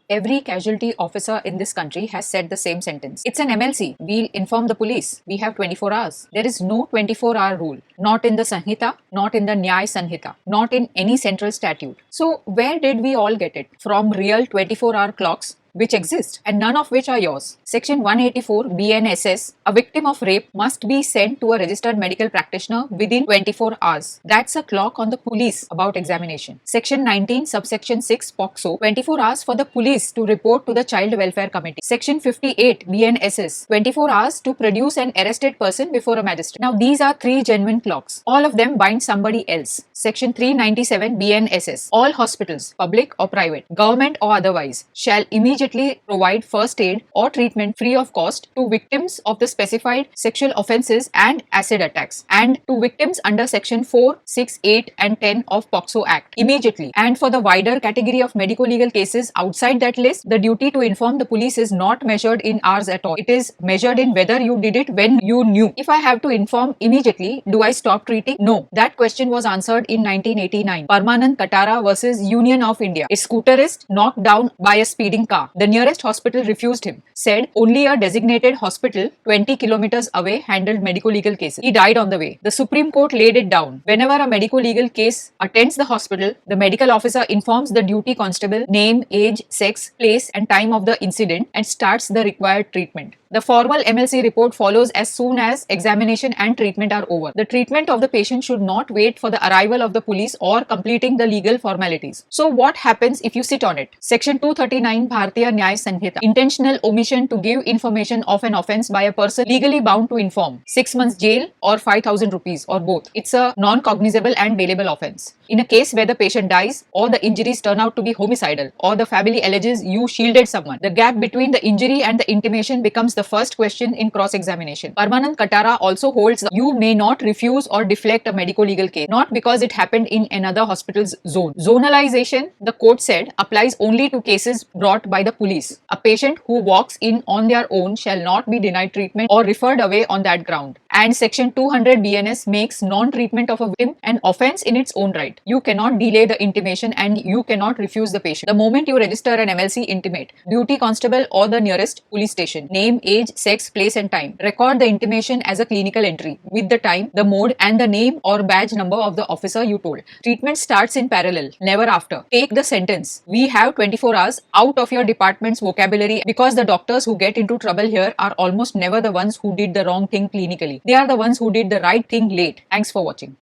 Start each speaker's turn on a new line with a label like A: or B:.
A: Every casualty officer in this country has said the same sentence. It's an MLC. We'll inform the police. We have 24 hours. There is no 24-hour rule. Not in the Sanhita, not in the Nyay Sanhita, not in any central statute. So where did we all get it? From real 24-hour clocks which exist and none of which are yours. Section 184 BNSS, a victim of rape must be sent to a registered medical practitioner within 24 hours. That's a clock on the police about examination. Section 19 subsection 6 POCSO, 24 hours for the police to report to the Child Welfare Committee. Section 58 BNSS, 24 hours to produce an arrested person before a magistrate. Now these are three genuine clocks. All of them bind somebody else. Section 397 BNSS, all hospitals, public or private, government or otherwise, shall immediately provide first aid or treatment free of cost to victims of the specified sexual offences and acid attacks, and to victims under section 4, 6, 8 and 10 of POCSO Act immediately. And for the wider category of medico-legal cases outside that list, the duty to inform the police is not measured in hours at all. It is measured in whether you did it when you knew. If I have to inform immediately, do I stop treating? No. That question was answered in 1989. Parmanand Katara versus Union of India. A scooterist knocked down by a speeding car. The nearest hospital refused him, said only a designated hospital 20 kilometers away handled medico-legal cases. He died on the way. The Supreme Court laid it down. Whenever a medico-legal case attends the hospital, the medical officer informs the duty constable name, age, sex, place and time of the incident and starts the required treatment. The formal MLC report follows as soon as examination and treatment are over. The treatment of the patient should not wait for the arrival of the police or completing the legal formalities. So what happens if you sit on it? Section 239 Bharatiya Nyay Sanhita. Intentional omission to give information of an offence by a person legally bound to inform. 6 months jail or 5,000 rupees or both. It's a non-cognizable and bailable offence. In a case where the patient dies or the injuries turn out to be homicidal or the family alleges you shielded someone, the gap between the injury and the intimation becomes the first question in cross-examination. Parmanand Katara also holds that you may not refuse or deflect a medico-legal case, not because it happened in another hospital's zone. Zonalization, the court said, applies only to cases brought by the police. A patient who walks in on their own shall not be denied treatment or referred away on that ground. And Section 200 BNS makes non-treatment of a victim an offence in its own right. You cannot delay the intimation and you cannot refuse the patient. The moment you register an MLC, intimate. Duty constable or the nearest police station. Name, age, sex, place and time. Record the intimation as a clinical entry with the time, the mode and the name or badge number of the officer you told. Treatment starts in parallel, never after. Take the sentence. We have 24 hours out of your department's vocabulary because the doctors who get into trouble here are almost never the ones who did the wrong thing clinically. They are the ones who did the right thing late. Thanks for watching.